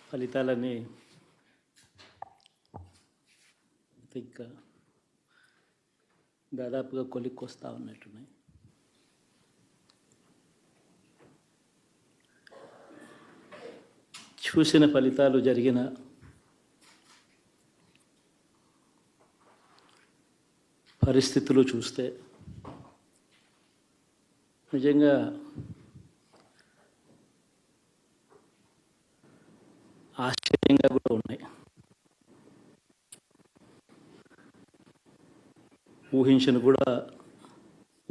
ఫలితాలన్నీ ఇంకా దాదాపుగా కొలిక్కొస్తా ఉన్నట్టున్నాయి. చూసిన ఫలితాలు జరిగిన పరిస్థితులు చూస్తే నిజంగా ఆశ్చర్యంగా కూడా ఉన్నాయి.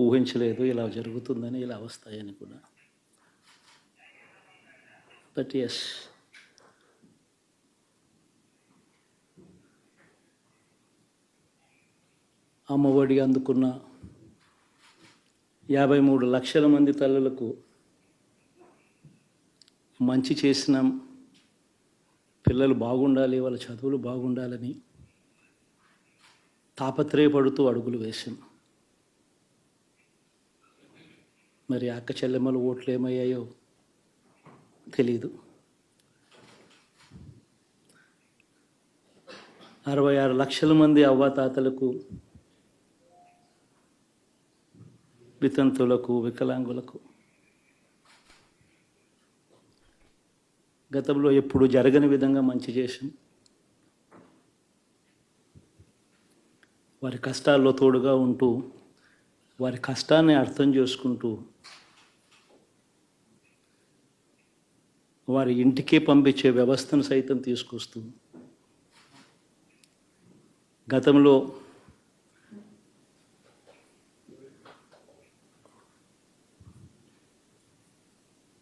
ఊహించలేదు ఇలా జరుగుతుందని, ఇలా వస్తాయని కూడా. బట్ ఎస్, అమ్మఒడి అందుకున్న 53 లక్షల మంది తల్లులకు మంచి చేసిన, పిల్లలు బాగుండాలి, వాళ్ళ చదువులు బాగుండాలని తాపత్రయపడుతూ అడుగులు వేశాం. మరి అక్క చెల్లెమ్మల ఓట్లు ఏమయ్యాయో తెలీదు. 66 లక్షల మంది అవ్వాతాతలకు, వితంతులకు, వికలాంగులకు గతంలో ఎప్పుడు జరగని విధంగా మంచి చేశాం. వారి కష్టాల్లో తోడుగా ఉంటూ, వారి కష్టాన్ని అర్థం చేసుకుంటూ, వారి ఇంటికే పంపించే వ్యవస్థను సైతం తీసుకొస్తూ, గతంలో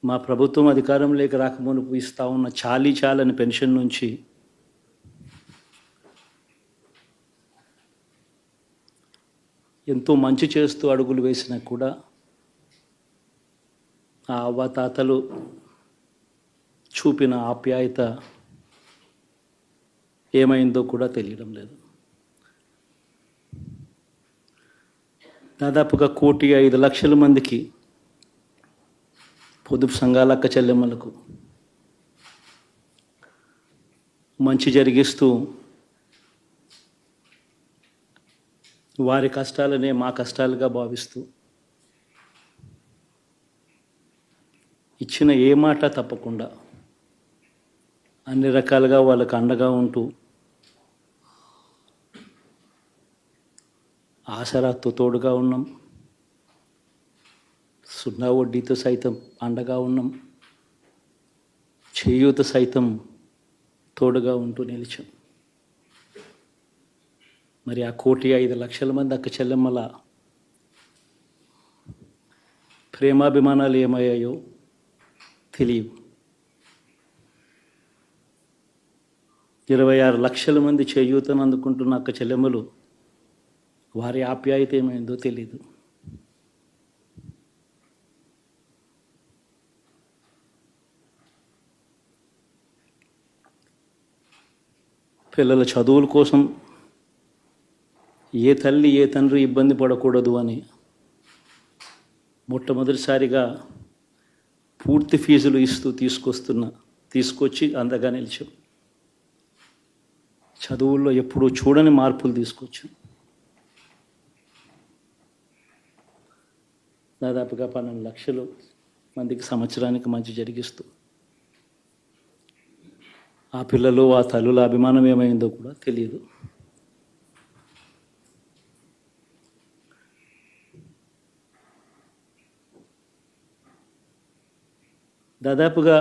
మా ప్రభుత్వం అధికారంలోకి రాకమునుపు ఇస్తూ ఉన్న చాలని పెన్షన్ నుంచి ఎంతో మంచి చేస్తూ అడుగులు వేసినా కూడా ఆ అవ్వాతాతలు చూపిన ఆప్యాయత ఏమైందో కూడా తెలియడం లేదు. దాదాపుగా 1,05,00,000 మందికి, పొదుపు సంఘాల అక్క చెల్లెమ్మలకు మంచి జరిగిస్తూ, వారి కష్టాలనే మా కష్టాలుగా భావిస్తూ, ఇచ్చిన ఏ మాట తప్పకుండా అన్ని రకాలుగా వాళ్ళకు అండగా ఉంటూ, ఆసరాతో తోడుగా ఉన్నాం. 0 వడ్డీతో సైతం అండగా ఉన్నాం. చేయూత సైతం తోడుగా ఉంటూ నిలిచాం. మరి ఆ 1,05,00,000 మంది అక్క చెల్లెమ్మల ప్రేమాభిమానాలు ఏమయ్యాయో తెలియవు. 26 లక్షల మంది చేయూతను అందుకుంటున్న అక్క చెల్లెమ్మలు, వారి ఆప్యాయత ఏమైందో తెలీదు. పిల్లల చదువుల కోసం ఏ తల్లి ఏ తండ్రి ఇబ్బంది పడకూడదు అని మొట్టమొదటిసారిగా పూర్తి ఫీజులు ఇస్తూ తీసుకొచ్చి అందగా నిలిచాం. చదువుల్లో ఎప్పుడూ చూడని మార్పులు తీసుకొచ్చాం. దాదాపుగా 12 లక్షల మందికి సంవత్సరానికి మంచి జరిగిస్తూ, ఆ పిల్లలు, ఆ తల్లుల అభిమానం ఏమైందో కూడా తెలియదు. దాదాపుగా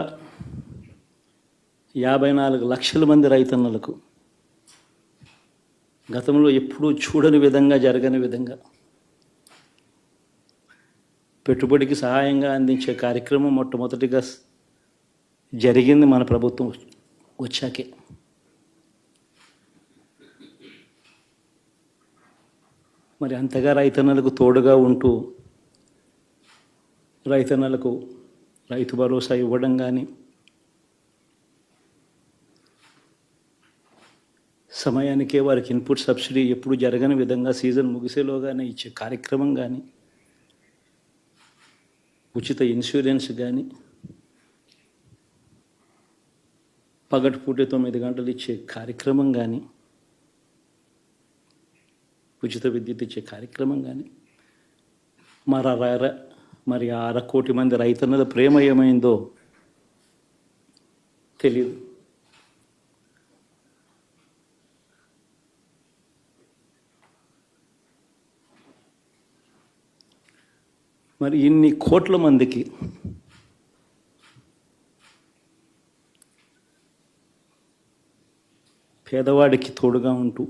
54 లక్షల మంది రైతన్నలకు గతంలో ఎప్పుడూ చూడని విధంగా, జరగని విధంగా పెట్టుబడికి సహాయంగా అందించే కార్యక్రమం మొట్టమొదటిగా జరిగింది మన ప్రభుత్వం వచ్చాకే. మరి అంతగా రైతన్నలకు తోడుగా ఉంటూ, రైతన్నలకు రైతు భరోసా ఇవ్వడం కానీ, సమయానికే వారికి ఇన్పుట్ సబ్సిడీ ఎప్పుడు జరగని విధంగా సీజన్ ముగిసేలోగానే ఇచ్చే కార్యక్రమం కానీ, ఉచిత ఇన్సూరెన్స్ కానీ, పగటిపూట 9 గంటలు ఇచ్చే కార్యక్రమం కానీ, ఉచిత విద్యుత్ ఇచ్చే కార్యక్రమం కానీ, మరి 1/2 కోటి మంది రైతన్నల ప్రేమ ఏమైందో తెలియదు. మరి ఇన్ని కోట్ల మందికి పేదవాడికి తోడుగా ఉంటూ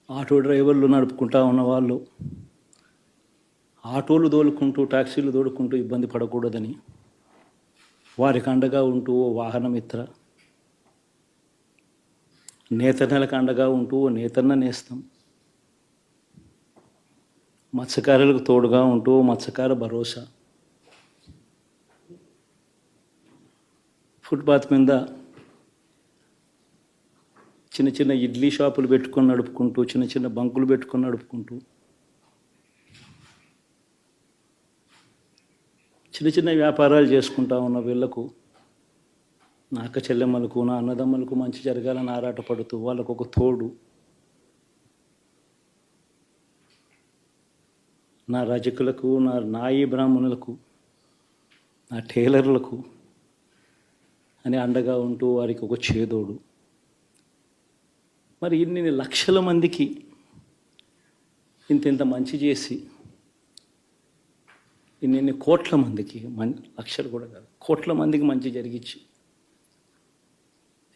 ఆటో డ్రైవర్లు నడుపుకుంటా ఉన్నవాళ్ళు ఆటోలు తోలుకుంటూ టాక్సీలు తోలుకుంటూ ఇబ్బంది పడకూడదని వారికి అండగా ఉంటూ ఓ వాహనమిత్ర, నేతన్నలకు అండగా ఉంటూ ఓ నేతన్న నేస్తం, మత్స్యకారులకు తోడుగా ఉంటూ మత్స్యకార భరోసా, ఫుట్పాత్ మీద చిన్న చిన్న ఇడ్లీ షాపులు పెట్టుకొని నడుపుకుంటూ, చిన్న చిన్న బంకులు పెట్టుకొని నడుపుకుంటూ, చిన్న చిన్న వ్యాపారాలు చేసుకుంటా ఉన్న వీళ్లకు, నా అక్క చెల్లెమ్మలకు, నా అన్నదమ్మలకు మంచి జరగాలని ఆరాటపడుతూ వాళ్ళకు ఒక తోడు, నా రజకులకు, నా నాయి బ్రాహ్మణులకు, నా టైలర్లకు అని అండగా ఉంటూ వారికి ఒక చేదోడు. మరి ఇన్ని లక్షల మందికి ఇంత మంచి చేసి, ఇన్ని కోట్ల మందికి, లక్షలు కూడా కాదు, కోట్ల మందికి మంచి జరిగించి,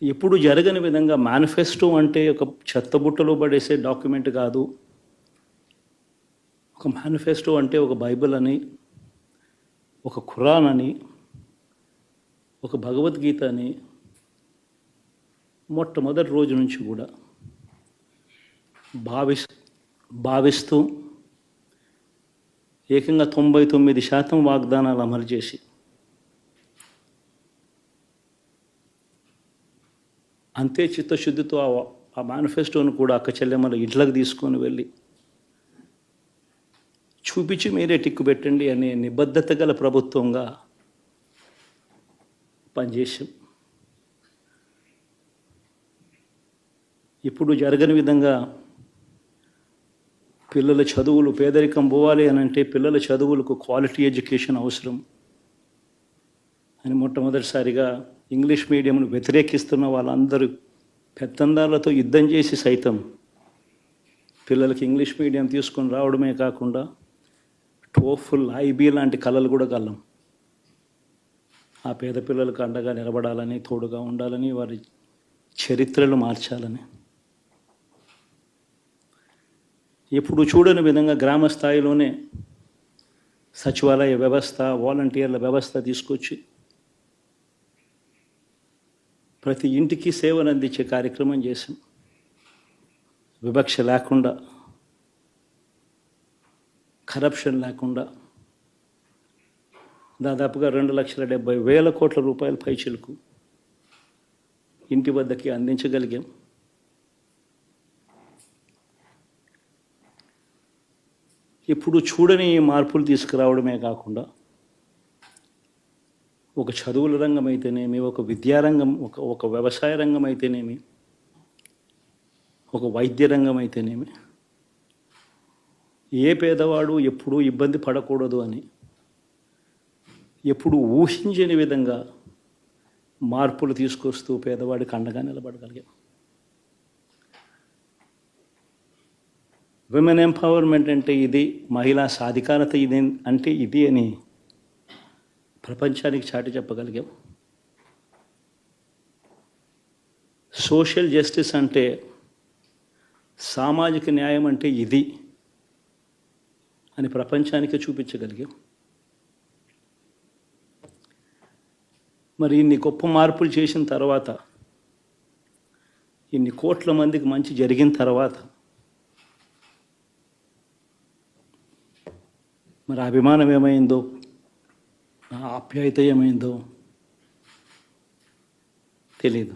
ఎప్పుడు జరగని విధంగా మేనిఫెస్టో అంటే ఒక చెత్తబుట్టలో పడేసే డాక్యుమెంట్ కాదు. ఒక మేనిఫెస్టో అంటే ఒక బైబిల్ అని, ఒక ఖురాన్ అని, ఒక భగవద్గీత అని మొట్టమొదటి రోజు నుంచి కూడా భావిస్తూ ఏకంగా 99% వాగ్దానాలు అమలు చేసి అంతే చిత్తశుద్ధితో ఆ మేనిఫెస్టోను కూడా అక్క చెల్లెమ్మల ఇంట్లోకి తీసుకొని వెళ్ళి చూపించి మీరే టిక్కు పెట్టండి అనే నిబద్ధత గల ప్రభుత్వంగా పనిచేసాం. ఇప్పుడు జరగని విధంగా పిల్లల చదువులు, పేదరికం పోవాలి అని అంటే పిల్లల చదువులకు క్వాలిటీ ఎడ్యుకేషన్ అవసరం అని మొట్టమొదటిసారిగా ఇంగ్లీష్ మీడియంను వ్యతిరేకిస్తున్న వాళ్ళందరూ పెత్తందారులతో యుద్ధం చేసి సైతం పిల్లలకి ఇంగ్లీష్ మీడియం తీసుకొని రావడమే కాకుండా టోఫుల్, ఐబీ లాంటి కళలు కూడా కలం. ఆ పేద పిల్లలకు అండగా నిలబడాలని, తోడుగా ఉండాలని, వారి చరిత్రలు మార్చాలని, ఎప్పుడు చూడని విధంగా గ్రామ స్థాయిలోనే సచివాలయ వ్యవస్థ, వాలంటీర్ల వ్యవస్థ తీసుకొచ్చి ప్రతి ఇంటికి సేవలు అందించే కార్యక్రమం చేశాం. వివక్ష లేకుండా, కరప్షన్ లేకుండా దాదాపుగా 2,70,000 కోట్ల రూపాయల పైచిలకు ఇంటి వద్దకి అందించగలిగాం. ఇప్పుడు చూడని మార్పులు తీసుకురావడమే కాకుండా ఒక చదువుల రంగం అయితేనేమి, ఒక విద్యారంగం, ఒక వ్యవసాయ రంగం అయితేనేమి, ఒక వైద్య రంగం అయితేనేమి, ఏ పేదవాడు ఎప్పుడూ ఇబ్బంది పడకూడదు అని ఎప్పుడు ఊహించని విధంగా మార్పులు తీసుకొస్తూ పేదవాడికి అండగా నిలబడగలిగాం. విమెన్ ఎంపవర్మెంట్ అంటే ఇది, మహిళా సాధికారత ఇది అంటే ఇది అని ప్రపంచానికి చాటి చెప్పగలిగాం. సోషల్ జస్టిస్ అంటే, సామాజిక న్యాయం అంటే ఇది అని ప్రపంచానికి చూపించగలిగాం. మరి ఇన్ని గొప్ప మార్పులు చేసిన తర్వాత, ఇన్ని కోట్ల మందికి మంచి జరిగిన తర్వాత మరి అభిమానం ఏమైందో, ఆప్యాయత ఏమైందో తెలీదు.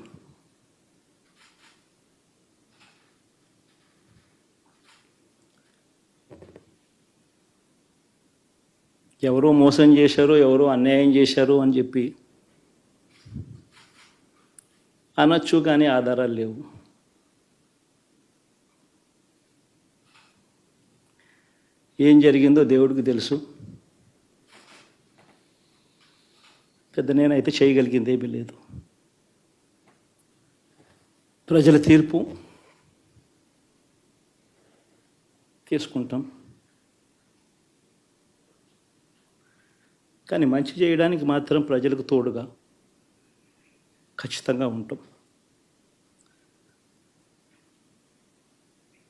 ఎవరో మోసం చేశారో, ఎవరో అన్యాయం చేశారో అని చెప్పి అనొచ్చు, కానీ ఆధారాలు లేవు. ఏం జరిగిందో దేవుడికి తెలుసు. పెద్ద నేనైతే చేయగలిగింది ఏమీ లేదు. ప్రజల తీర్పు తీసుకుంటాం, కానీ మంచి చేయడానికి మాత్రం ప్రజలకు తోడుగా ఖచ్చితంగా ఉంటాం.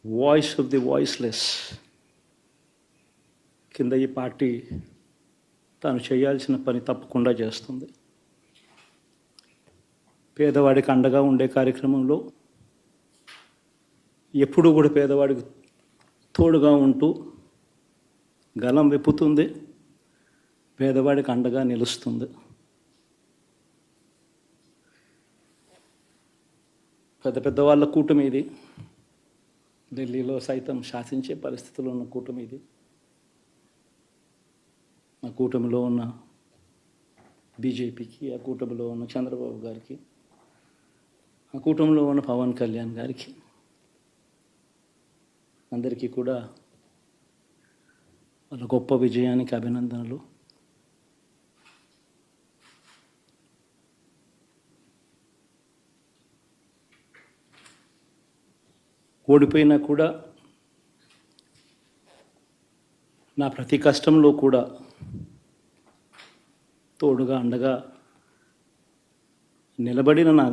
వాయిస్ ఆఫ్ ది వాయిస్లెస్ కింద ఈ పార్టీ తాను చేయాల్సిన పని తప్పకుండా చేస్తుంది. పేదవాడికి అండగా ఉండే కార్యక్రమంలో ఎప్పుడూ కూడా పేదవాడికి తోడుగా ఉంటూ గలం విప్పుతుంది, పేదవాడికి అండగా నిలుస్తుంది. పెద్ద పెద్ద వాళ్ళ కూటమి ఇది, ఢిల్లీలో సైతం శాసించే పరిస్థితుల్లో ఉన్న కూటమి ఇది. ఆ కూటమిలో ఉన్న బీజేపీకి, ఆ కూటమిలో ఉన్న చంద్రబాబు గారికి, ఆ కూటమిలో ఉన్న పవన్ కళ్యాణ్ గారికి, అందరికీ కూడా వాళ్ళ గొప్ప విజయానికి అభినందనలు. ఓడిపోయినా కూడా నా ప్రతి కష్టంలో కూడా తోడుగా అండగా నిలబడిన నా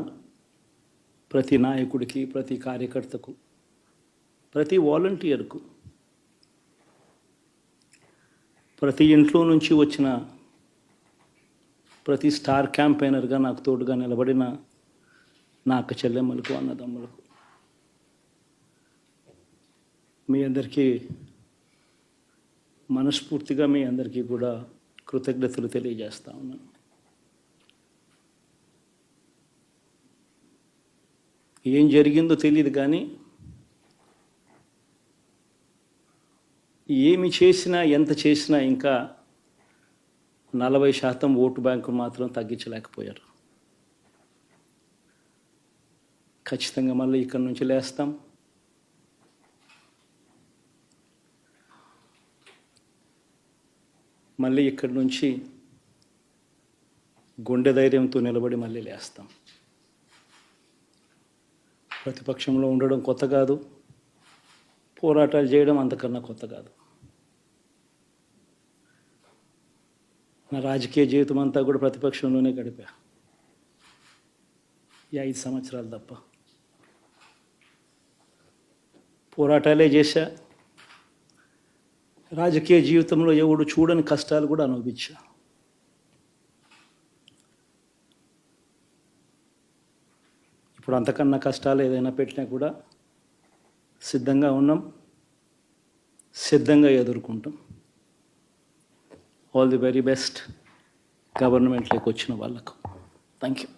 ప్రతి నాయకుడికి, ప్రతి కార్యకర్తకు, ప్రతి వాలంటీర్కు, ప్రతి ఇంట్లో నుంచి వచ్చిన ప్రతి స్టార్ క్యాంపెయినర్గా నాకు తోడుగా నిలబడిన నా అక్క చెల్లెమ్మలకు, అన్నదమ్ములకు, మీ అందరికీ మనస్ఫూర్తిగా మీ అందరికీ కూడా కృతజ్ఞతలు తెలియజేస్తా ఉన్నాను. ఏం జరిగిందో తెలియదు, కానీ ఏమి చేసినా, ఎంత చేసినా ఇంకా 40% ఓటు బ్యాంకు మాత్రం తగ్గించలేకపోయారు. ఖచ్చితంగా మళ్ళీ ఇక్కడి నుంచి లేస్తాం. మళ్ళీ ఇక్కడి నుంచి గుండె ధైర్యంతో నిలబడి మళ్ళీ లేస్తాం. ప్రతిపక్షంలో ఉండడం కొత్త కాదు, పోరాటాలు చేయడం అంతకన్నా కొత్త కాదు. నా రాజకీయ జీవితం అంతా కూడా ప్రతిపక్షంలోనే గడిపా, ఈ 5 సంవత్సరాలు తప్ప. పోరాటాలే చేశా. రాజకీయ జీవితంలో ఎవడు చూడని కష్టాలు కూడా అనుభవించా. ఇప్పుడు అంతకన్నా కష్టాలు ఏదైనా పెట్టినా కూడా సిద్ధంగా ఉన్నాం, సిద్ధంగా ఎదుర్కొంటాం. ఆల్ ది వెరీ బెస్ట్ గవర్నమెంట్లోకి వచ్చిన వాళ్ళకు. Thank you.